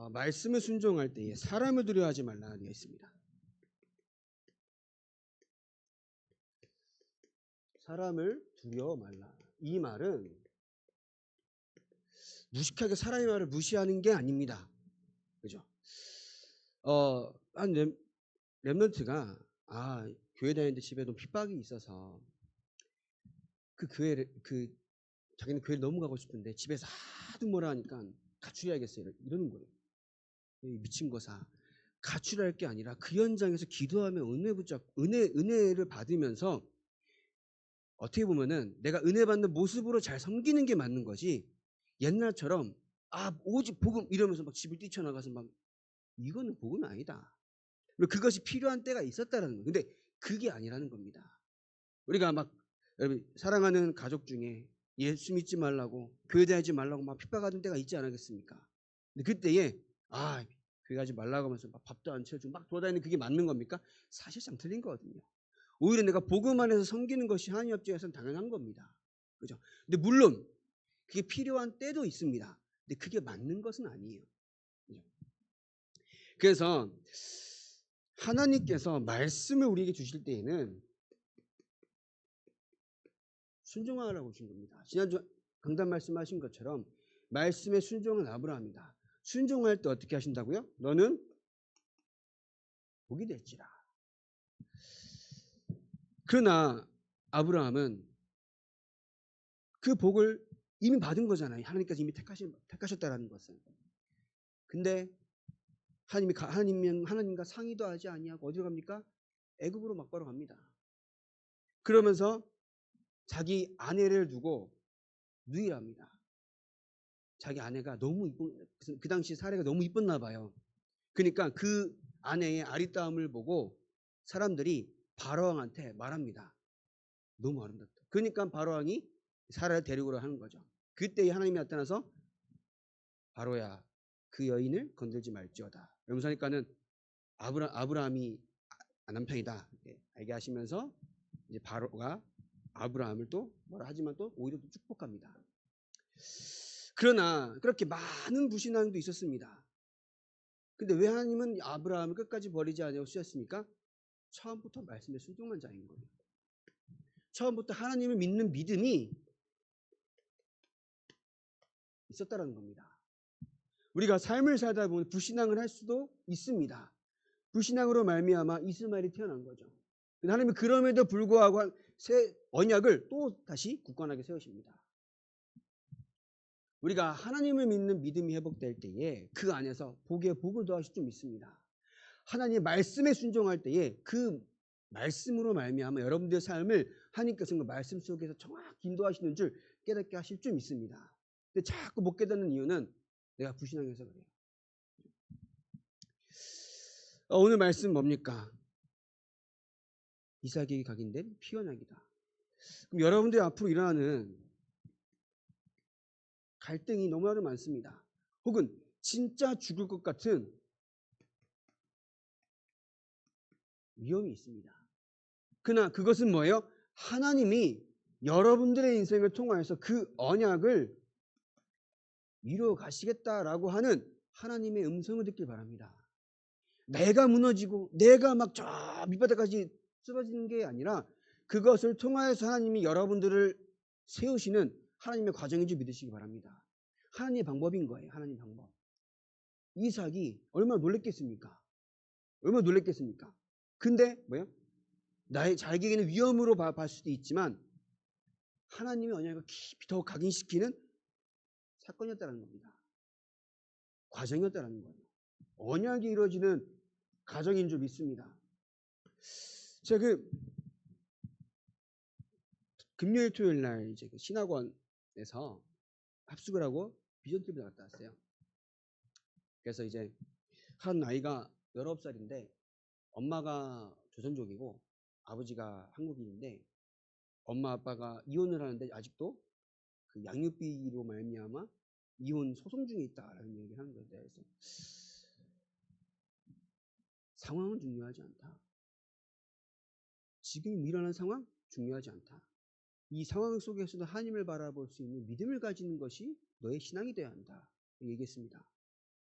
말씀을 순종할 때에 사람을 두려워하지 말라 되어 있습니다. 사람을 두려워 말라. 이 말은 무식하게 사람의 말을 무시하는 게 아닙니다. 그죠? 한 렘넌트가 교회 다니는데 집에 좀 핍박이 있어서 자기는 교회를 너무 가고 싶은데 집에서 하도 뭐라 하니까 가출해야겠어요. 이러는 거예요. 미친 거사. 가출할 게 아니라 그 현장에서 기도하며 은혜를 받으면서 어떻게 보면은 내가 은혜 받는 모습으로 잘 섬기는 게 맞는 거지. 옛날처럼 오직 복음 이러면서 막 집을 뛰쳐나가서 막 이거는 복음이 아니다. 그것이 필요한 때가 있었다라는 거예요. 근데 그게 아니라는 겁니다. 우리가 막 여러분 사랑하는 가족 중에 예수 믿지 말라고 교회 다니지 말라고 막 핍박하는 때가 있지 않겠습니까? 근데 그때에 교회 가지 말라고 하면서 막 밥도 안 채워주고 막 돌아다니는 그게 맞는 겁니까? 사실상 틀린 거거든요. 오히려 내가 복음 안에서 섬기는 것이 하나님 앞에서는 당연한 겁니다. 그죠? 근데 물론 그게 필요한 때도 있습니다. 근데 그게 맞는 것은 아니에요. 그죠? 그래서 하나님께서 말씀을 우리에게 주실 때에는 순종하라고 주신 겁니다. 지난주 강단 말씀하신 것처럼 말씀에 순종한 아브라함이다. 순종할 때 어떻게 하신다고요? 너는 복이 될지라. 그러나 아브라함은 그 복을 이미 받은 거잖아요. 하나님께서 이미 택하셨다라는 것은. 근데 하나님과 상의도 하지 아니하고 어디로 갑니까? 애굽으로 막바로 갑니다. 그러면서 자기 아내를 두고 누이랍니다. 자기 아내가 너무 이쁜, 그 당시 사례가 너무 이뻤나 봐요. 그러니까 그 아내의 아리따움을 보고 사람들이 바로왕한테 말합니다. 너무 아름답다. 그러니까 바로왕이 사라를 데리고 하는 거죠. 그때 하나님이 나타나서 바로야 그 여인을 건들지 말지어다. 이러면서 하니까는 아브라함이 남편이다 알게 하시면서 이제 바로가 아브라함을 또 뭐라 하지만 또 오히려 또 축복합니다. 그러나 그렇게 많은 불신앙도 있었습니다. 근데 왜 하나님은 아브라함을 끝까지 버리지 않냐고 쓰셨습니까? 처음부터 말씀에 순종한 자인 거예요. 처음부터 하나님을 믿는 믿음이 있었다는 겁니다. 우리가 삶을 살다 보면 불신앙을 할 수도 있습니다. 불신앙으로 말미암아 이스마엘이 태어난 거죠. 하나님은 그럼에도 불구하고 새 언약을 또 다시 굳건하게 세우십니다. 우리가 하나님을 믿는 믿음이 회복될 때에 그 안에서 복에 복을 더하실 줄 믿습니다. 하나님의 말씀에 순종할 때에 그 말씀으로 말미암아 여러분들의 삶을 하나님께서 그 말씀 속에서 정확히 인도하시는 줄 깨닫게 하실 줄 믿습니다. 근데 자꾸 못 깨닫는 이유는 내가 불신앙해서 그래요. 오늘 말씀 뭡니까? 이삭에게 각인된 피언약이다. 그럼 여러분들 앞으로 일어나는 갈등이 너무나도 많습니다. 혹은 진짜 죽을 것 같은 위험이 있습니다. 그러나 그것은 뭐예요? 하나님이 여러분들의 인생을 통하여서 그 언약을 이루어 가시겠다라고 하는 하나님의 음성을 듣길 바랍니다. 내가 무너지고 내가 막 저 밑바닥까지 쓰러지는 게 아니라 그것을 통하여서 하나님이 여러분들을 세우시는 하나님의 과정인 줄 믿으시기 바랍니다. 하나님의 방법인 거예요. 하나님 방법. 이삭이 얼마나 놀랬겠습니까? 얼마나 놀랬겠습니까? 근데 뭐예요? 자기에게는 위험으로 봤을 수도 있지만 하나님의 언약을 깊이 더 각인시키는 사건이었다는 겁니다. 과정이었다는 거예요. 언약이 이루어지는 과정인 줄 믿습니다. 제가 금요일 토요일 날 이제 신학원에서 합숙을 하고 비전 TV에 갔다 왔어요. 그래서 이제 한 아이가 19살인데 엄마가 조선족이고 아버지가 한국인인데 엄마 아빠가 이혼을 하는데 아직도 그 양육비로 말미암아 이혼 소송 중에 있다라는 얘기를 하는 건데 그래서 상황은 중요하지 않다. 지금 일어나는 상황 중요하지 않다. 이 상황 속에서도 하나님을 바라볼 수 있는 믿음을 가지는 것이 너의 신앙이 되어야 한다. 얘기했습니다.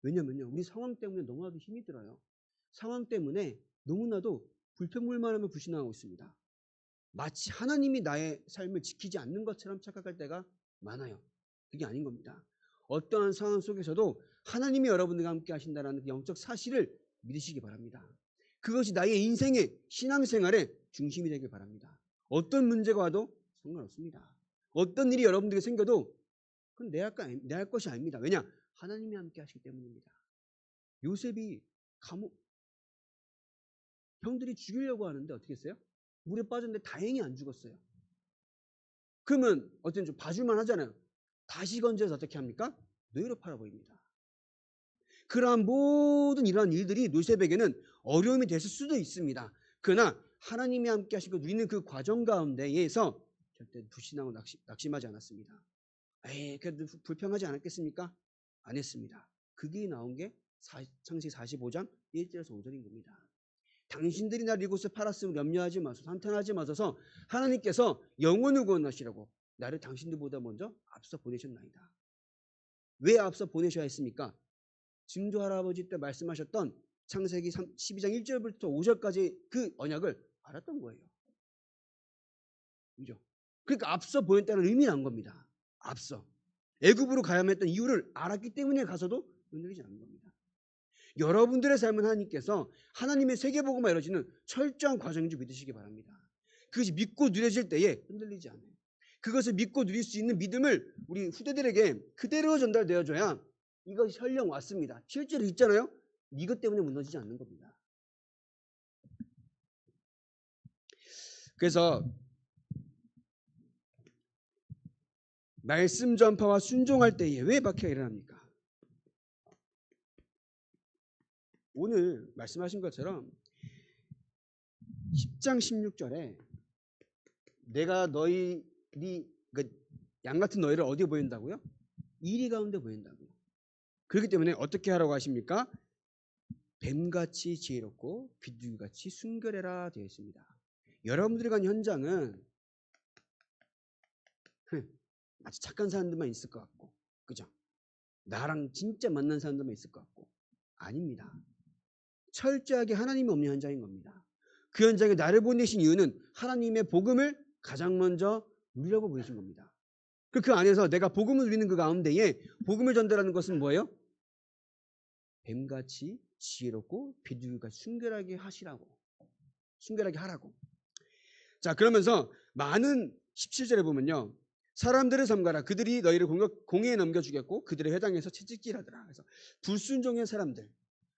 왜냐면요, 우리 상황 때문에 너무나도 힘이 들어요. 상황 때문에 너무나도 불평불만하며 불신앙하고 있습니다. 마치 하나님이 나의 삶을 지키지 않는 것처럼 착각할 때가 많아요. 그게 아닌 겁니다. 어떠한 상황 속에서도 하나님이 여러분들과 함께 하신다는 영적 사실을 믿으시기 바랍니다. 그것이 나의 인생의 신앙생활의 중심이 되길 바랍니다. 어떤 문제가 와도 상관없습니다. 어떤 일이 여러분들에게 생겨도 그건 내 할 것이 아닙니다. 왜냐? 하나님이 함께 하시기 때문입니다. 요셉이 형들이 죽이려고 하는데 어떻게 했어요? 물에 빠졌는데 다행히 안 죽었어요. 그러면 어쨌든 좀 봐줄만 하잖아요. 다시 건져서 어떻게 합니까? 노예로 팔아버립니다. 그러한 모든 이러한 일들이 요셉에게는 어려움이 됐을 수도 있습니다. 그러나 하나님이 함께 하시고 누리는 그 과정 가운데에서 절대 불신하고 낙심하지 않았습니다. 그래도 불평하지 않았겠습니까? 안 했습니다. 그게 나온 게 창세기 45장 1절에서 5절인 겁니다. 당신들이 나를 이곳에 팔았으면 염려하지 마소서, 한탄하지 마소서, 하나님께서 영원을 구원하시라고 나를 당신들보다 먼저 앞서 보내셨나이다. 왜 앞서 보내셔야 했습니까? 증조 할아버지 때 말씀하셨던 창세기 12장 1절부터 5절까지 그 언약을 알았던 거예요. 그죠? 그러니까 앞서 보냈다는 의미는 겁니다. 앞서 애굽으로 가야만 했던 이유를 알았기 때문에 가서도 흔들리지 않는 겁니다. 여러분들의 삶은 하나님께서 하나님의 세계복음화 이루어지는 철저한 과정인 줄 믿으시기 바랍니다. 그것이 믿고 누려질 때에 흔들리지 않아요. 그것을 믿고 누릴 수 있는 믿음을 우리 후대들에게 그대로 전달되어줘야 이것이 설령 왔습니다. 실제로 있잖아요. 이것 때문에 무너지지 않는 겁니다. 그래서 말씀 전파와 순종할 때에 왜 박해가 일어납니까? 오늘 말씀하신 것처럼 10장 16절에 내가 너희들이 양 같은 너희를 어디에 보인다고요? 이리 가운데 보인다고요. 그렇기 때문에 어떻게 하라고 하십니까? 뱀같이 지혜롭고 비둘기같이 순결해라 되어 있습니다. 여러분들이 간 현장은 마치 착한 사람들만 있을 것 같고, 그죠? 나랑 진짜 만난 사람들만 있을 것 같고, 아닙니다. 철저하게 하나님이 없는 현장인 겁니다. 그 현장에 나를 보내신 이유는 하나님의 복음을 가장 먼저 누리려고 보내신 겁니다. 그 안에서 내가 복음을 누리는 그 가운데에 복음을 전달하는 것은 뭐예요? 뱀같이 지혜롭고 비둘기같이 순결하게 하시라고, 순결하게 하라고. 자, 그러면서 많은 17절에 보면요, 사람들을 삼가라. 그들이 너희를 공회에 넘겨주겠고 그들의 회당에서 채찍질하더라. 그래서 불순종의 사람들,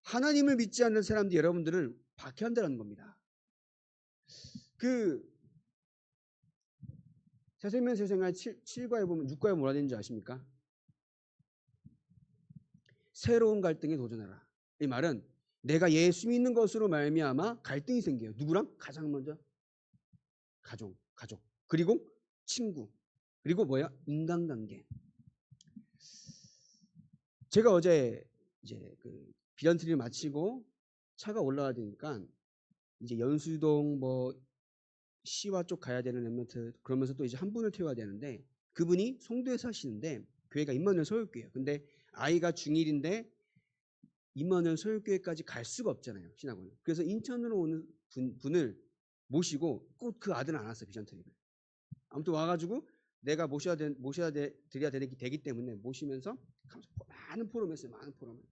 하나님을 믿지 않는 사람들이 여러분들을 박해한다는 겁니다. 그 새생명 새생활 7과에 보면 6과에 뭐라 되는지 아십니까? 새로운 갈등에 도전하라. 이 말은 내가 예수 믿는 것으로 말미암아 갈등이 생겨요. 누구랑? 가장 먼저 가족, 그리고 친구, 그리고 뭐야? 인간관계. 제가 어제 이제 그 비전트리를 마치고 차가 올라와야 되니까 이제 연수동 뭐 시와 쪽 가야 되는 랩런트, 그러면서 또 이제 한 분을 태워야 되는데 그분이 송도에 사시는데 교회가 임마누엘 서울교회예요. 근데 아이가 중1인데 임마누엘 서울교회까지 갈 수가 없잖아요, 신학원을. 그래서 인천으로 오는 분을 모시고 꼭 그 아들은 안 왔어요, 비전트리를. 아무튼 와가지고 내가 드려야 되기 때문에 모시면서 많은 포럼을 했어요. 많은 포럼을.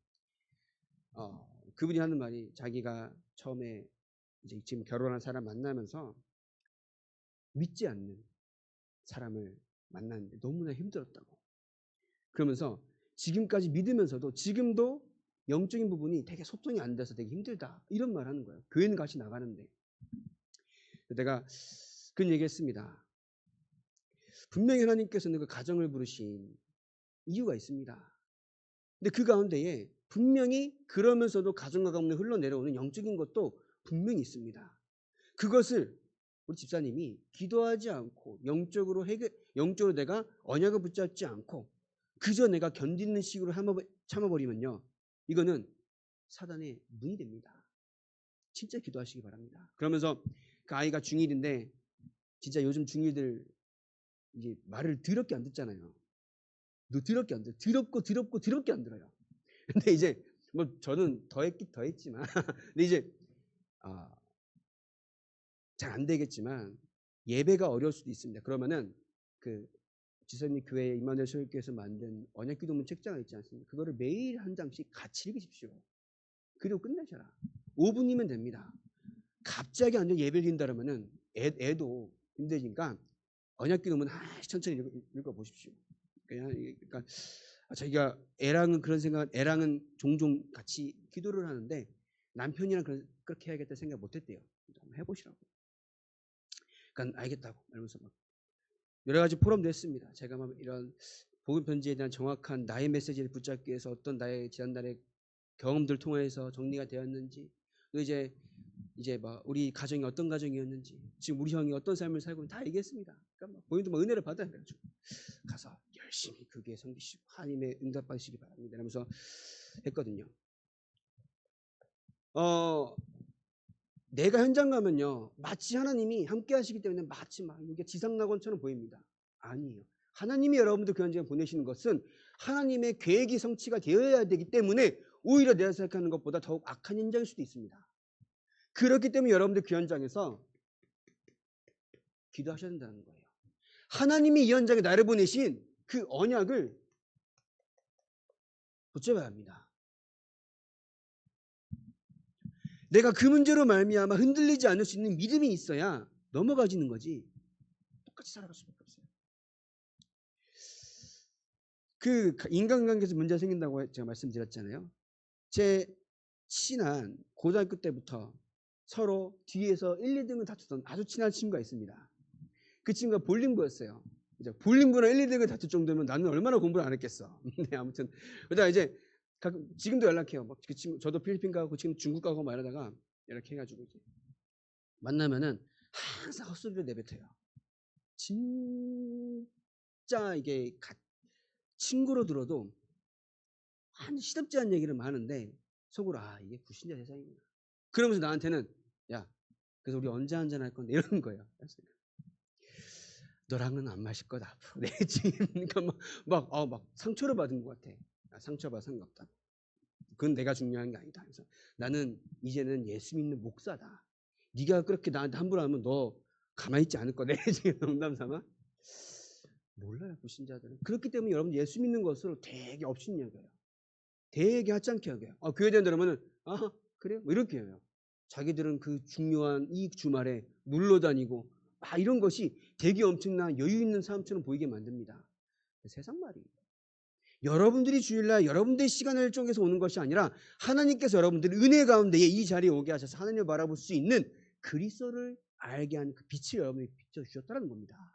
그분이 하는 말이 자기가 처음에 이제 지금 결혼한 사람 만나면서 믿지 않는 사람을 만났는데 너무나 힘들었다고. 그러면서 지금까지 믿으면서도 지금도 영적인 부분이 되게 소통이 안 돼서 되게 힘들다, 이런 말 하는 거예요. 교회는 같이 나가는데. 내가 그런 얘기했습니다. 분명히 하나님께서는 그 가정을 부르신 이유가 있습니다. 근데 그 가운데에 분명히 그러면서도 가정과 가문에 흘러내려오는 영적인 것도 분명히 있습니다. 그것을 우리 집사님이 기도하지 않고 영적으로 내가 언약을 붙잡지 않고 그저 내가 견디는 식으로 참아버리면요, 이거는 사단의 문이 됩니다. 진짜 기도하시기 바랍니다. 그러면서 그 아이가 중1인데 진짜 요즘 중1들 이제 말을 더럽게 안 듣잖아요. 더럽게 안 들어요. 더럽게 안 들어요. 근데 이제 뭐 저는 더 했지만 근데 이제 잘 안 되겠지만 예배가 어려울 수도 있습니다. 그러면은 그 지선님 교회 임마누엘 설교에서 만든 언약기도문 책자가 있지 않습니까? 그거를 매일 한 장씩 같이 읽으십시오. 그리고 끝내셔라. 5분이면 됩니다. 갑자기 앉아 예배를 드린다 그러면은 애도 힘드니까 언약기도문 하나씩 천천히 읽어보십시오. 그러니까 자기가 애랑은 종종 같이 기도를 하는데 남편이랑 그렇게 해야겠다 생각 못했대요. 한번 해보시라고. 그러니까 알겠다고 이러면서 막 여러 가지 포럼도 했습니다. 제가 막 이런 복음 편지에 대한 정확한 나의 메시지를 붙잡기 위해서 어떤 나의 지난날의 경험들 통해서 정리가 되었는지, 또 이제 막 우리 가정이 어떤 가정이었는지, 지금 우리 형이 어떤 삶을 살고 다 얘기했습니다. 그러니까 막 본인도 막 은혜를 받아야 돼가지고 가서 열심히 그게 섬기시고 하나님의 응답받으시기 바랍니다. 이러면서 했거든요. 내가 현장 가면요, 마치 하나님이 함께 하시기 때문에 마치 막 이게 지상낙원처럼 보입니다. 아니에요. 하나님이 여러분들 그 현장에 보내시는 것은 하나님의 계획이 성취가 되어야 되기 때문에 오히려 내가 생각하는 것보다 더욱 악한 현장일 수도 있습니다. 그렇기 때문에 여러분들 그 현장에서 기도하셔야 된다는 거예요. 하나님이 이 현장에 나를 보내신 그 언약을 붙잡아야 합니다. 내가 그 문제로 말미암아 흔들리지 않을 수 있는 믿음이 있어야 넘어가지는 거지 똑같이 살아갈 수밖에 없어요. 그 인간관계에서 문제가 생긴다고 제가 말씀드렸잖아요. 제 친한 고등학교 때부터 서로 뒤에서 1, 2등을 다투던 아주 친한 친구가 있습니다. 그 친구가 볼링부였어요. 볼링부랑 1, 2등을 다툴 정도면 나는 얼마나 공부를 안 했겠어. 네, 아무튼 그러다 이제 지금도 연락해요. 막 그 친구 저도 필리핀 가고 지금 중국 가고 막 이러다가 이렇게 해가지고 이제 만나면은 항상 헛소리를 내뱉어요. 진짜 이게 친구로 들어도 한 시덥지 않은 얘기를 많은데 속으로 이게 불신자 세상이구나. 그러면서 나한테는 야, 그래서 우리 언제 한잔 할 건데 이러는 거예요. 너랑은 안 마실 거다 앞으로. 내 지금 그러니까 막 상처를 받은 것 같아. 상처받아 상관없다. 그건 내가 중요한 게 아니다. 그래서 나는 이제는 예수 믿는 목사다. 네가 그렇게 나한테 함부로 하면 너 가만히 있지 않을 거다. 지금 농담 삼아. 몰라요, 불신자들은. 그렇기 때문에 여러분 예수 믿는 것을 되게 업신 여겨요. 되게 하찮게 여겨요. 교회 된다 그러면은 그래요? 뭐 이렇게 해요. 자기들은 그 중요한 이 주말에 놀러 다니고 이런 것이 되게 엄청난 여유 있는 삶처럼 보이게 만듭니다. 세상 말이에요. 여러분들이 주일날 여러분들의 시간을 쪼개서 오는 것이 아니라 하나님께서 여러분들을 은혜 가운데 이 자리에 오게 하셔서 하나님을 바라볼 수 있는 그리스도를 알게 하는 그 빛을 여러분에게 비춰주셨다는 겁니다.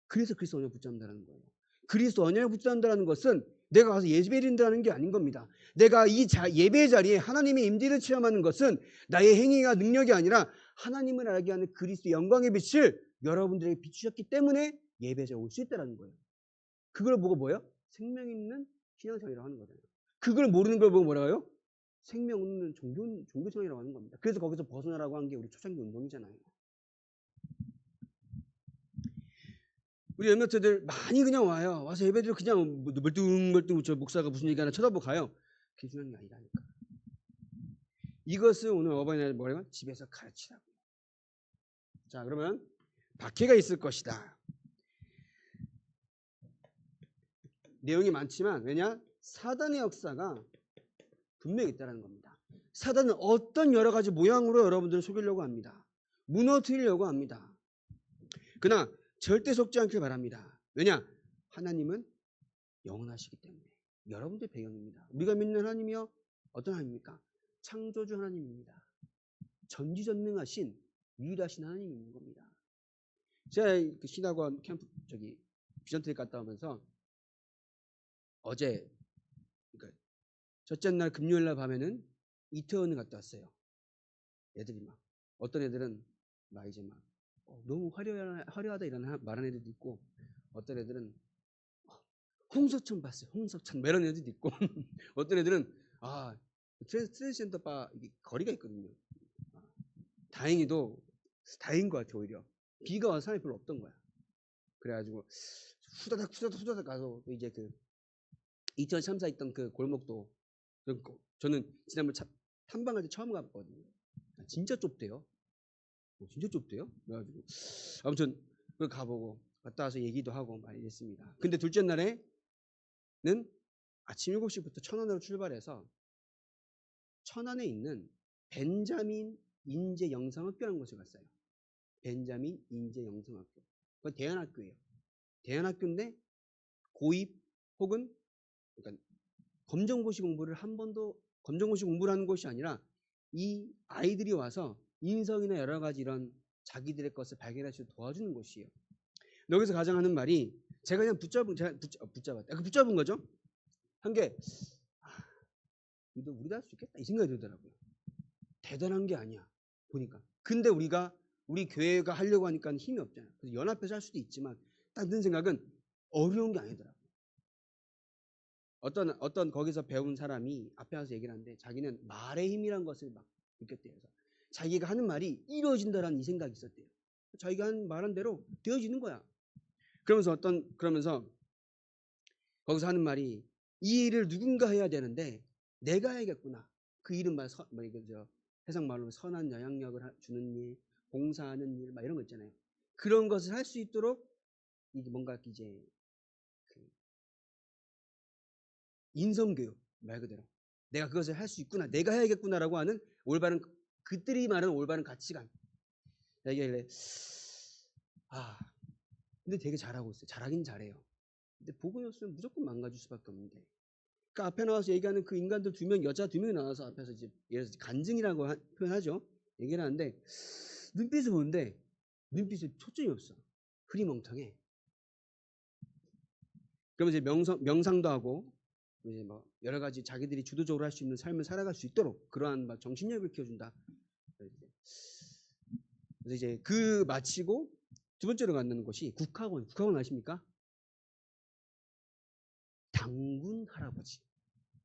그래서 그리스도 언약을 붙잡는다는 거예요. 그리스도 언약을 붙잡는다는 것은 내가 가서 예배드린다는 게 아닌 겁니다. 내가 이 예배 자리에 하나님의 임재를 체험하는 것은 나의 행위가 능력이 아니라 하나님을 알게 하는 그리스도 영광의 빛을 여러분들에게 비추셨기 때문에 예배자에 올 수 있다는 거예요. 그걸 보고 뭐예요? 생명 있는 신앙생활이라고 하는 거잖아요. 그걸 모르는 걸 보고 뭐라고 해요? 생명 없는 종교생활이라고 하는 겁니다. 그래서 거기서 벗어나라고 한 게 우리 초창기 운동이잖아요. 우리 엠너트들 많이 그냥 와요. 와서 예배드리고 그냥 멀뚱멀뚱 저 목사가 무슨 얘기하나 쳐다보고 가요. 그게 중요한 게 아니라니까. 이것을 오늘 어버이날 뭐라고? 집에서 가르치라고. 자, 그러면 박해가 있을 것이다. 내용이 많지만 왜냐? 사단의 역사가 분명히 있다는 겁니다. 사단은 어떤 여러 가지 모양으로 여러분들을 속이려고 합니다. 무너뜨리려고 합니다. 그러나 절대 속지 않길 바랍니다. 왜냐? 하나님은 영원하시기 때문에. 여러분들 배경입니다. 우리가 믿는 하나님이요? 어떤 하나님입니까? 창조주 하나님입니다. 전지전능하신 유일하신 하나님이 있는 겁니다. 제가 그 신학원 캠프 비전트리 갔다 오면서 어제 그러니까 첫째 날 금요일 날 밤에는 이태원을 갔다 왔어요. 애들이 막 어떤 애들은 막 이제 막 너무 화려하다 이런 말하는 애들도 있고 어떤 애들은 홍석천 봤어요. 홍석천 뭐 이런 애들도 있고 어떤 애들은 트랜스젠더 바 거리가 있거든요. 다행히도 다행인 것 같아요. 오히려 비가 와서 사람이 별로 없던 거야. 그래가지고 후다닥 가서 이제 그 2000 참사 있던 그 골목도 저는 지난번 탐방할 때 처음 가봤거든요. 진짜 좁대요. 진짜 좁대요. 그래가지고 아무튼 그 가보고 갔다 와서 얘기도 하고 많이 했습니다. 근데 둘째 날에는 아침 7시부터 천안으로 출발해서 천안에 있는 벤자민 인재 영상학교라는 곳에 갔어요. 벤자민 인재 영상학교. 그건 대안학교예요. 대안학교인데 고입 혹은 그러니까 검정고시 공부를 한 번도 검정고시 공부를 하는 곳이 아니라 이 아이들이 와서 인성이나 여러 가지 이런 자기들의 것을 발견할 수 있도록 도와주는 곳이에요. 여기서 가장 하는 말이 제가 그냥 붙잡은 거죠. 한 게 우리도 할 수 있겠다 이 생각이 들더라고요. 대단한 게 아니야 보니까. 근데 우리 교회가 하려고 하니까 힘이 없잖아요. 그래서 연합해서 할 수도 있지만 딱 든 생각은 어려운 게 아니더라고요. 어떤 거기서 배운 사람이 앞에 와서 얘기를 하는데 자기는 말의 힘이란 것을 막 느꼈대요. 그래서 자기가 하는 말이 이루어진다라는 이 생각이 있었대요. 자기가 말한 대로 되어지는 거야. 그러면서 거기서 하는 말이 이 일을 누군가 해야 되는데 내가 해야겠구나. 그 일은 세상 말로 선한 영향력을 주는 일, 봉사하는 일, 막 이런 거 있잖아요. 그런 것을 할 수 있도록 이게 뭔가 이제 인성교육 말 그대로 내가 그것을 할 수 있구나, 내가 해야겠구나라고 하는 올바른 그들이 말하는 올바른 가치관. 얘기하길래 근데 되게 잘하고 있어요. 잘하긴 잘해요. 근데 복음이 없으면 무조건 망가질 수밖에 없는데. 그러니까 앞에 나와서 얘기하는 그 인간들 2명, 여자 2명이 나와서 앞에서 이제 예를 들어서 간증이라고 표현하죠. 얘기를 하는데 눈빛을 보는데 눈빛에 초점이 없어. 흐리멍텅해. 그러면 이제 명상도 하고 이제 뭐 여러 가지 자기들이 주도적으로 할 수 있는 삶을 살아갈 수 있도록 그러한 정신력을 키워준다. 그래서 이제 그 마치고 두 번째로 갖는 곳이 국학원. 국학원 아십니까? 당군 할아버지.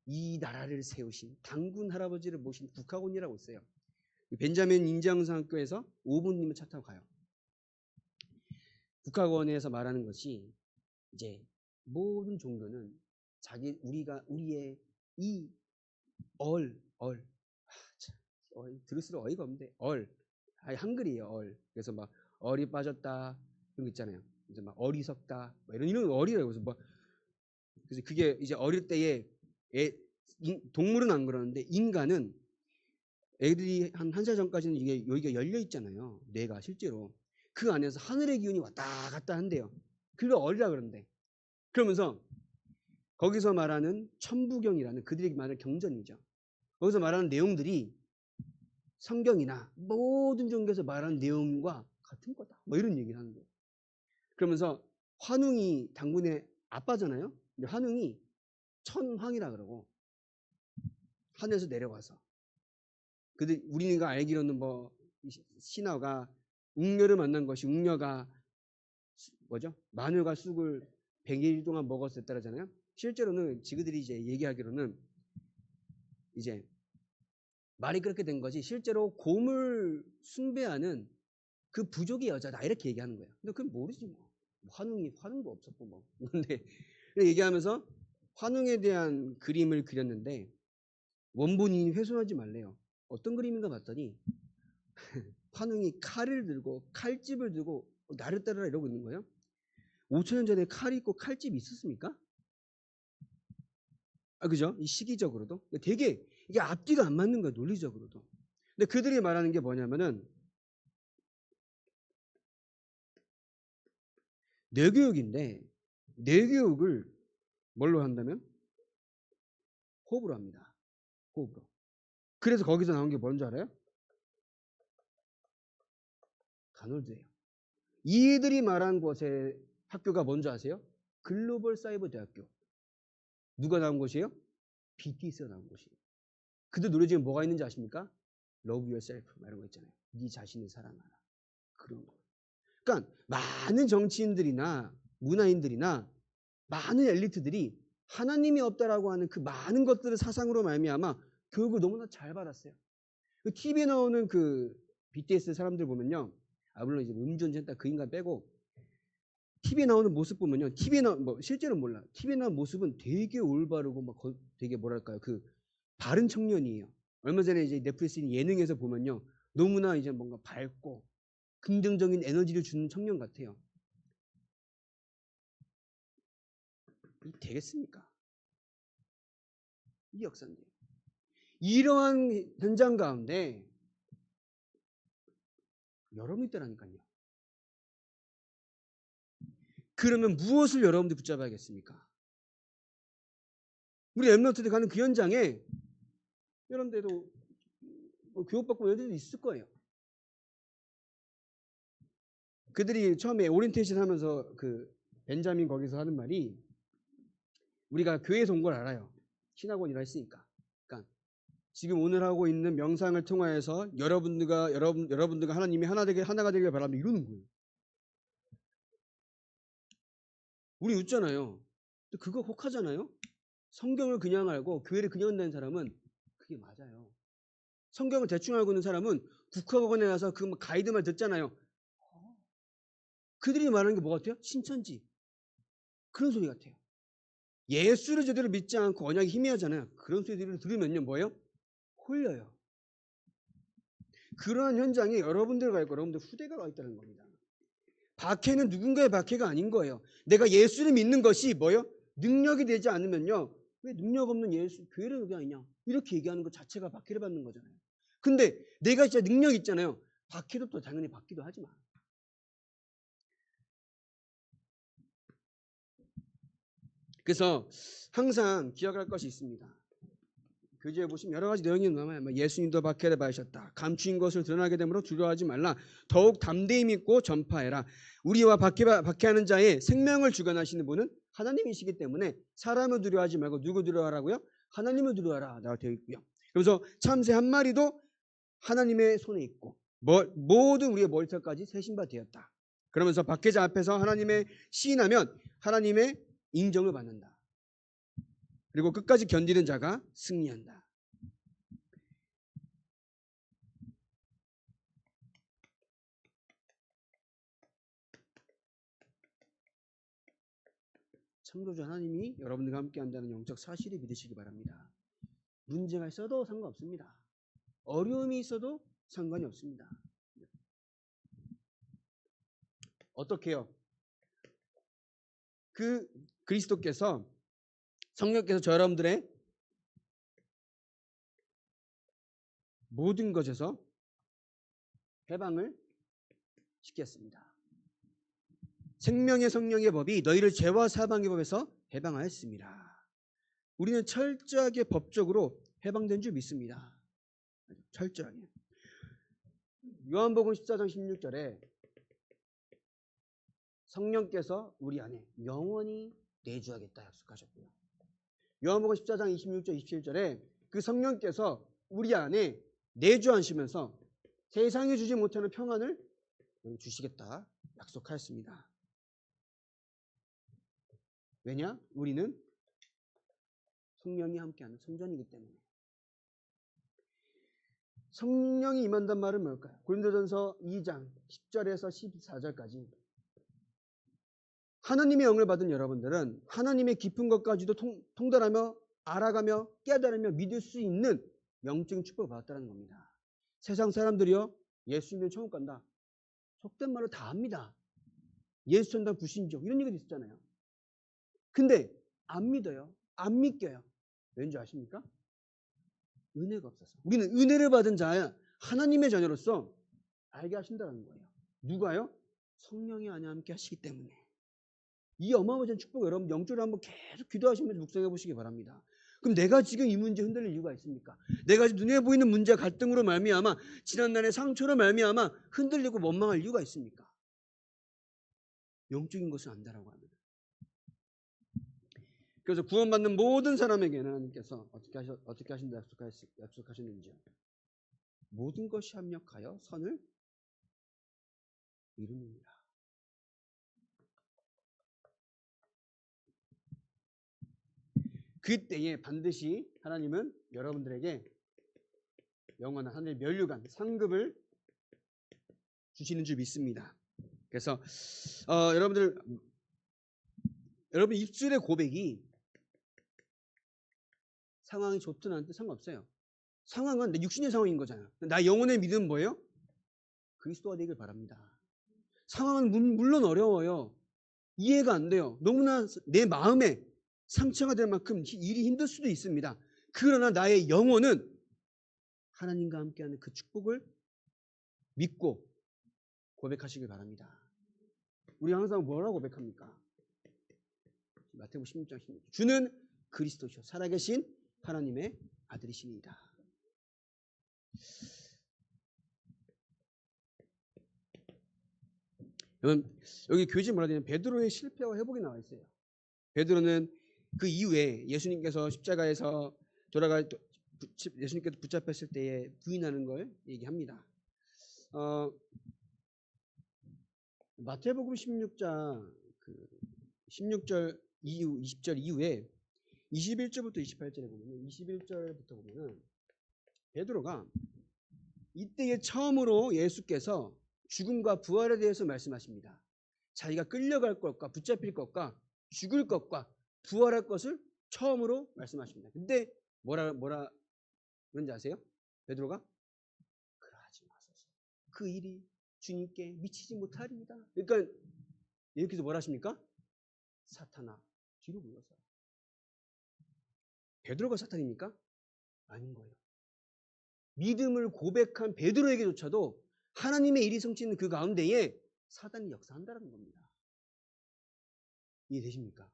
이 나라를 세우신 당군 할아버지를 모신 국학원이라고 있어요. 벤자민 인재영상학교에서 5분이면 차 타고 가요. 국학원에서 말하는 것이 이제 모든 종교는 우리의 이 들을수록 어이가 없는데 한글이에요. 그래서 막 얼이 빠졌다 그런 거 있잖아요. 이제 막 어리석다 이런 어리라고 해서 그래서 그게 이제 어릴 때에 동물은 안 그러는데 인간은 애들이 한 살 전까지는 이게 여기가 열려 있잖아요. 뇌가 실제로 그 안에서 하늘의 기운이 왔다 갔다 한대요. 그걸 어리라 그러는데 그러면서 거기서 말하는 천부경이라는 그들이 말하는 경전이죠. 거기서 말하는 내용들이 성경이나 모든 종교에서 말하는 내용과 같은 거다. 이런 얘기를 하는 거예요. 그러면서 환웅이 당군의 아빠잖아요. 근데 환웅이 천황이라 그러고 하늘에서 내려와서 우리가 알기로는 신하가 웅녀를 만난 것이 웅녀가 마늘과 쑥을 100일 동안 먹었을 때라잖아요. 실제로는 지그들이 이제 얘기하기로는 이제 말이 그렇게 된 것이 실제로 곰을 숭배하는 그 부족의 여자다 이렇게 얘기하는 거예요. 근데 그건 모르지 뭐. 환웅도 없었고 뭐. 근데 얘기하면서 환웅에 대한 그림을 그렸는데 원본인이 훼손하지 말래요. 어떤 그림인가 봤더니 환웅이 칼을 들고 칼집을 들고 나를 따르라 이러고 있는 거예요. 5,000년 전에 칼이 있고 칼집이 있었습니까? 그죠? 이 시기적으로도 되게 이게 앞뒤가 안 맞는 거예요. 논리적으로도. 근데 그들이 말하는 게 뭐냐면은 뇌교육인데 뇌교육을 뭘로 한다면 호흡으로 합니다. 호흡으로. 그래서 거기서 나온 게 뭔지 알아요? 간호대예요. 이들이 말한 곳의 학교가 뭔지 아세요? 글로벌 사이버 대학교. 누가 나온 곳이에요? BTS가 나온 곳이에요. 그들 노래 중에 뭐가 있는지 아십니까? Love yourself 이런 거 있잖아요. 네 자신을 사랑하라. 그런 거. 그러니까 많은 정치인들이나 문화인들이나 많은 엘리트들이 하나님이 없다라고 하는 그 많은 것들을 사상으로 말미암아 교육을 너무나 잘 받았어요. 그 TV에 나오는 그 BTS 사람들 보면요. 물론 이제 음주운전했다 그 인간 빼고 TV에 나오는 모습 보면요. TV에 나온 뭐 실제로는 몰라. TV에 나온 모습은 되게 올바르고 막 되게 뭐랄까요? 그 바른 청년이에요. 얼마 전에 이제 넷플릭스 예능에서 보면요. 너무나 이제 뭔가 밝고 긍정적인 에너지를 주는 청년 같아요. 이 되겠습니까? 이 역사인데. 이러한 현장 가운데 여러분이 있다라니까요. 그러면 무엇을 여러분들이 붙잡아야겠습니까? 우리 엠넌트들 가는 그 현장에 여러분들도 뭐 교육받고 이런 애들도 있을 거예요. 그들이 처음에 오리엔테이션 하면서 그 벤자민 거기서 하는 말이 우리가 교회에서 온 걸 알아요. 신학원이라 했으니까. 그러니까 지금 오늘 하고 있는 명상을 통하여서 여러분들과 하나님이 하나가 되길 바랍니다. 이러는 거예요. 우리 웃잖아요. 그거 혹하잖아요. 성경을 그냥 알고 교회를 그냥 온다는 사람은 그게 맞아요. 성경을 대충 알고 있는 사람은 국학원에 가서 그 가이드만 듣잖아요. 그들이 말하는 게 뭐 같아요? 신천지. 그런 소리 같아요. 예수를 제대로 믿지 않고 언약이 희미하잖아요. 그런 소리들을 들으면요. 뭐예요? 홀려요. 그러한 현장에 여러분들과 있고 여러분들 후대가 가 있다는 겁니다. 박해는 누군가의 박해가 아닌 거예요. 내가 예수를 믿는 것이 뭐예요? 능력이 되지 않으면요. 왜 능력 없는 예수 교회를 여기 아니냐? 이렇게 얘기하는 것 자체가 박해를 받는 거잖아요. 근데 내가 진짜 능력 있잖아요. 박해도 또 당연히 받기도 하지만. 그래서 항상 기억할 것이 있습니다. 교재에 보시면 여러 가지 내용이 나와요. 예수님도 박해를 받으셨다. 감추인 것을 드러나게 되므로 두려워하지 말라. 더욱 담대히 믿고 전파해라. 우리와 박해하는 자의 생명을 주관하시는 분은 하나님이시기 때문에 사람을 두려워하지 말고 누구 두려워하라고요? 하나님을 두려워하라. 라고 되어 있고요. 그래서 참새 한 마리도 하나님의 손에 있고 모든 우리의 머리털까지 세신바 되었다. 그러면서 박해자 앞에서 하나님의 시인하면 하나님의 인정을 받는다. 그리고 끝까지 견디는 자가 승리한다. 창조주 하나님이 여러분들과 함께 한다는 영적 사실을 믿으시기 바랍니다. 문제가 있어도 상관없습니다. 어려움이 있어도 상관이 없습니다. 어떻게요? 그 그리스도께서 성령께서 저 여러분들의 모든 것에서 해방을 시켰습니다. 생명의 성령의 법이 너희를 죄와 사방의 법에서 해방하였습니다. 우리는 철저하게 법적으로 해방된 줄 믿습니다. 철저하게. 요한복음 14장 16절에 성령께서 우리 안에 영원히 내주하겠다 약속하셨고요. 요한복음 14장 26절 27절에 그 성령께서 우리 안에 내주하시면서 세상이 주지 못하는 평안을 주시겠다 약속하였습니다. 왜냐? 우리는 성령이 함께하는 성전이기 때문에. 성령이 임한단 말은 뭘까요? 고린도전서 2장 10절에서 14절까지 하나님의 영을 받은 여러분들은 하나님의 깊은 것까지도 통달하며 알아가며 깨달으며 믿을 수 있는 영적인 축복을 받았다는 겁니다. 세상 사람들이요 예수님은 천국 간다. 속된 말로 다 합니다. 예수 전당 불신족 이런 얘기도 있었잖아요. 근데 안 믿어요. 안 믿겨요. 왠지 아십니까? 은혜가 없어서. 우리는 은혜를 받은 자야 하나님의 자녀로서 알게 하신다는 거예요. 누가요? 성령이 안에 함께 하시기 때문에. 이 어마어마한 축복 여러분 영적으로 한번 계속 기도하시면서 묵상해 보시기 바랍니다. 그럼 내가 지금 이 문제에 흔들릴 이유가 있습니까? 내가 눈에 보이는 문제 갈등으로 말미암아 지난날의 상처로 말미암아 흔들리고 원망할 이유가 있습니까? 영적인 것을 안다라고 하면. 그래서 구원받는 모든 사람에게는 하나님께서 어떻게 하신다 약속하셨는지요. 모든 것이 합력하여 선을 이룹니다. 그때에 반드시 하나님은 여러분들에게 영원한 하늘 면류관 상급을 주시는 줄 믿습니다. 그래서 여러분들 여러분 입술의 고백이 상황이 좋든 않든 상관없어요. 상황은 내 육신의 상황인 거잖아. 나 영혼의 믿음은 뭐예요? 그리스도가 되길 바랍니다. 상황은 물론 어려워요. 이해가 안 돼요. 너무나 내 마음에 상처가 될 만큼 일이 힘들 수도 있습니다. 그러나 나의 영혼은 하나님과 함께하는 그 축복을 믿고 고백하시길 바랍니다. 우리 항상 뭐라고 고백합니까? 마태복음 16장 16절. 주는 그리스도시요 살아계신 하나님의 아들이시니이다. 여기 교지 뭐라 되냐면 베드로의 실패와 회복이 나와 있어요. 베드로는 그 이후에 예수님께서 십자가에서 예수님께서 붙잡혔을 때에 부인하는 걸 얘기합니다. 마태복음 16장 16절 이후 20절 이후에 21절부터 28절에 보면 21절부터 보면은 베드로가 이때에 처음으로 예수께서 죽음과 부활에 대해서 말씀하십니다. 자기가 끌려갈 것과 붙잡힐 것과 죽을 것과 부활할 것을 처음으로 말씀하십니다. 근데 뭐라 그런지 아세요? 베드로가 그러하지 마소서. 그 일이 주님께 미치지 못하리이다. 그러니까 예수께서 뭐라 하십니까? 사탄아 뒤로 물러서. 베드로가 사탄입니까? 아닌 거예요. 믿음을 고백한 베드로에게조차도 하나님의 일이 성취는 그 가운데에 사단이 역사한다는 겁니다. 이해되십니까?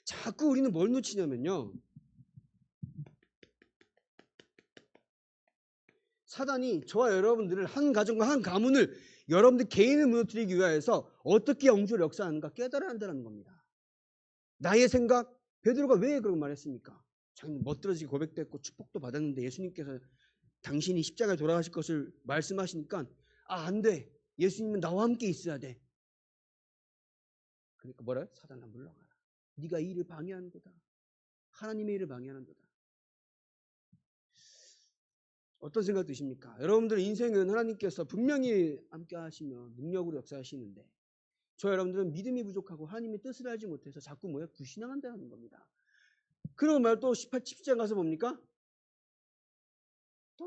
자꾸 우리는 뭘 놓치냐면요. 사단이 저와 여러분들을 한 가정과 한 가문을 여러분들 개인을 무너뜨리기 위해서 어떻게 영주를 역사하는가 깨달아야 한다는 겁니다. 나의 생각, 베드로가 왜 그런 말 했습니까? 자기는 멋들어지게 고백됐고 축복도 받았는데 예수님께서 당신이 십자가에 돌아가실 것을 말씀하시니까 안 돼. 예수님은 나와 함께 있어야 돼. 그러니까 뭐라? 사단아 물러가라. 네가 이 일을 방해하는 거다. 하나님의 일을 방해하는 거다. 어떤 생각 드십니까? 여러분들의 인생은 하나님께서 분명히 함께 하시며 능력으로 역사하시는데 저 여러분들은 믿음이 부족하고 하나님의 뜻을 알지 못해서 자꾸 뭐예요? 불신앙한다는 겁니다. 그러고 말 또 17장 가서 뭡니까? 또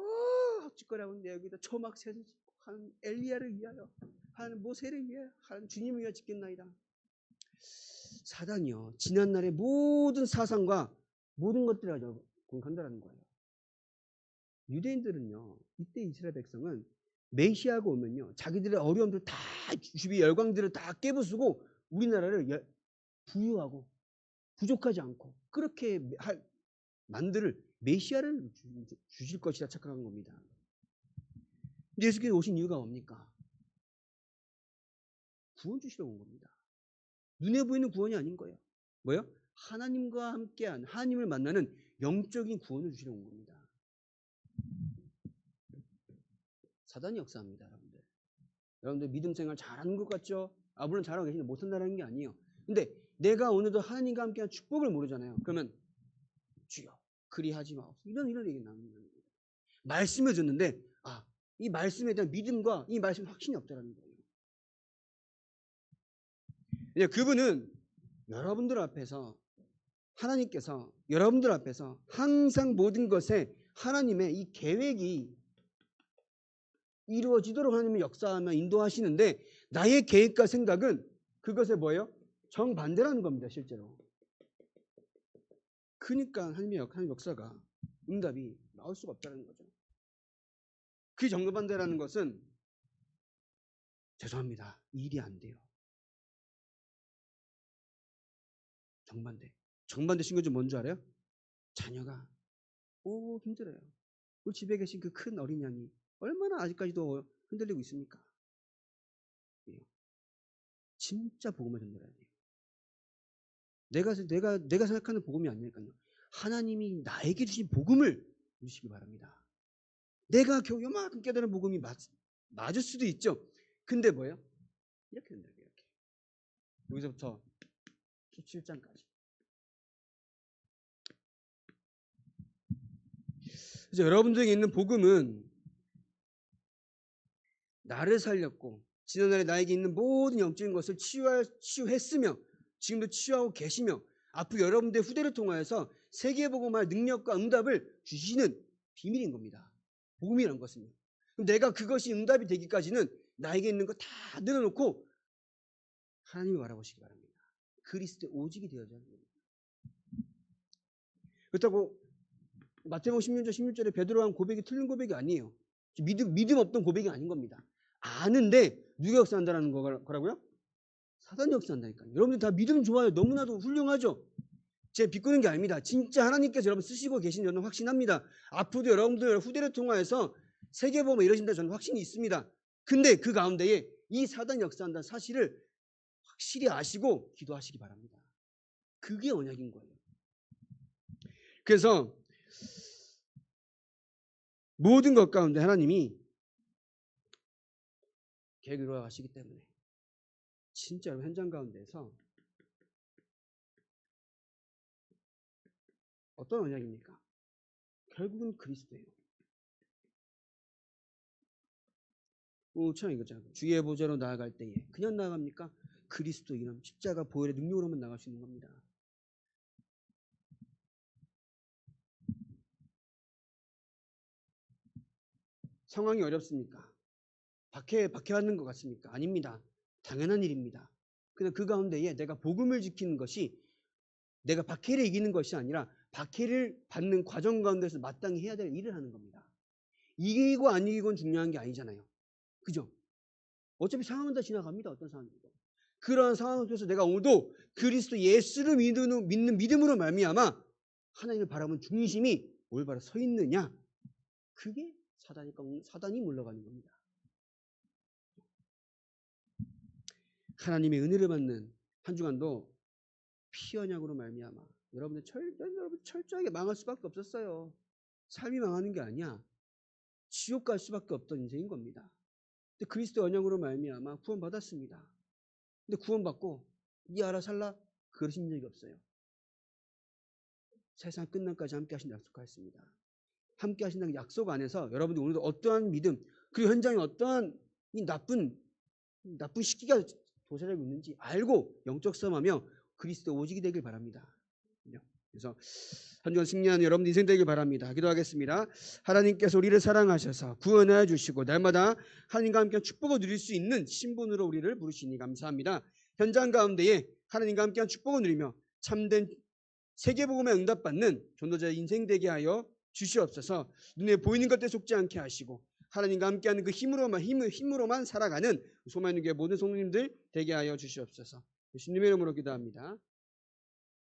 헛짓거리하고 있는데 여기다 초막 세서 하는 엘리야를 위하여 하는 모세를 위하여 하는 주님을 위하여 짓겠나이다. 사단이요. 지난날의 모든 사상과 모든 것들을 가지고 공격한다는 거예요. 유대인들은요. 이때 이스라엘 백성은 메시아가 오면요. 자기들의 어려움들 다 주위 열광들을 다 깨부수고 우리나라를 부유하고 부족하지 않고 그렇게 만들 메시아를 주실 것이라 착각한 겁니다. 근데 예수께서 오신 이유가 뭡니까? 구원 주시러 온 겁니다. 눈에 보이는 구원이 아닌 거예요. 뭐예요? 하나님과 함께한 하나님을 만나는 영적인 구원을 주시러 온 겁니다. 사단이 역사합니다. 여러분들 믿음 생활 잘하는 것 같죠? 물론 잘하고 계시는데 못한다는 게 아니에요. 근데 내가 오늘도 하나님과 함께한 축복을 모르잖아요. 그러면 주여 그리하지 마옵소서. 이런 얘기 나옵니다. 말씀을 듣는데 이 말씀에 대한 믿음과 이 말씀 확신이 없다는 거예요. 그분은 여러분들 앞에서 하나님께서 여러분들 앞에서 항상 모든 것에 하나님의 이 계획이 이루어지도록 하나님이 역사하며 인도하시는데 나의 계획과 생각은 그것에 뭐예요? 정반대라는 겁니다. 실제로. 그러니까 하나님 역사가 응답이 나올 수가 없다는 거죠. 그 정반대라는 것은 죄송합니다. 일이 안 돼요. 정반대 신경이 뭔지 알아요? 자녀가 힘들어요. 우리 집에 계신 그 큰 어린 양이 얼마나 아직까지도 흔들리고 있습니까? 진짜 복음을 전달해야 돼요. 내가 생각하는 복음이 아니니까요. 하나님이 나에게 주신 복음을 주시기 바랍니다. 내가 겨우 요만큼 깨달은 복음이 맞을 수도 있죠. 근데 뭐예요? 이렇게 된다. 이렇게. 여기서부터 17장까지. 그래서 여러분들에게 있는 복음은 나를 살렸고 지난날에 나에게 있는 모든 영적인 것을 치유했으며 지금도 치유하고 계시며 앞으로 여러분들의 후대를 통하여서 세계복음화의 능력과 응답을 주시는 비밀인 겁니다. 복음이라는 것은요. 그럼 내가 그것이 응답이 되기까지는 나에게 있는 거 다 내려놓고 하나님을 바라보시기 바랍니다. 그리스도의 오직이 되어야 하는 겁니다. 그렇다고 마태복음 16절 16절에 베드로가 한 고백이 틀린 고백이 아니에요. 믿음 없던 고백이 아닌 겁니다. 아는데 누가 역사한다는 거라고요? 사단이 역사한다니까요. 여러분들 다 믿음 좋아요. 너무나도 훌륭하죠. 제가 비꼬는 게 아닙니다. 진짜 하나님께서 여러분 쓰시고 계신 저는 확신합니다. 앞으로도 여러분들 후대를 통하여서 세계복음을 이루어진다 저는 확신이 있습니다. 근데 그 가운데에 이 사단이 역사한다는 사실을 확실히 아시고 기도하시기 바랍니다. 그게 언약인 거예요. 그래서 모든 것 가운데 하나님이 계획을 이루어가시기 때문에 진짜 여러분 현장 가운데서 어떤 언약입니까? 결국은 그리스도예요. 참 이거죠. 주의 보좌로 나아갈 때에 그냥 나아갑니까? 그리스도 이름 십자가 보혈의 능력으로만 나갈 수 있는 겁니다. 상황이 어렵습니까? 박해하는 것 같습니까? 아닙니다. 당연한 일입니다. 그런데 그 가운데에 내가 복음을 지키는 것이 내가 박해를 이기는 것이 아니라 박해를 받는 과정 가운데서 마땅히 해야 될 일을 하는 겁니다. 이기고 안 이기고는 중요한 게 아니잖아요. 그죠? 어차피 상황은 다 지나갑니다. 어떤 상황이든. 그러한 상황 속에서 내가 오늘도 그리스도 예수를 믿는 믿음으로 말미암아 하나님을 바라보는 중심이 올바로 서 있느냐? 그게 사단이 물러가는 겁니다. 하나님의 은혜를 받는 한 주간도 피 언약으로 말미암아 여러분들 철저하게 망할 수밖에 없었어요. 삶이 망하는 게 아니야. 지옥 갈 수밖에 없던 인생인 겁니다. 근데 그리스도 언약으로 말미암아 구원받았습니다. 근데 구원받고 이 알아 살라 그러신 적이 없어요. 세상 끝날까지 함께 하신다고 약속하였습니다. 함께 하신다는 약속 안에서 여러분들 오늘도 어떠한 믿음 그 현장에 어떠한 이 나쁜 시기가 도사리고 있는지 알고 영적 싸움하며 그리스도 오직이 되길 바랍니다. 그래서 한 주간 승리하는 여러분 인생 되길 바랍니다. 기도하겠습니다. 하나님께서 우리를 사랑하셔서 구원하여 주시고 날마다 하나님과 함께 축복을 누릴 수 있는 신분으로 우리를 부르시니 감사합니다. 현장 가운데에 하나님과 함께한 축복을 누리며 참된 세계복음에 응답받는 전도자의 인생 되게 하여 주시옵소서. 눈에 보이는 것에 속지 않게 하시고 하나님과 함께하는 그 힘으로만 살아가는 소망있는 교회 모든 성도님들 되게 하여 주시옵소서. 예수님의 이름으로 기도합니다.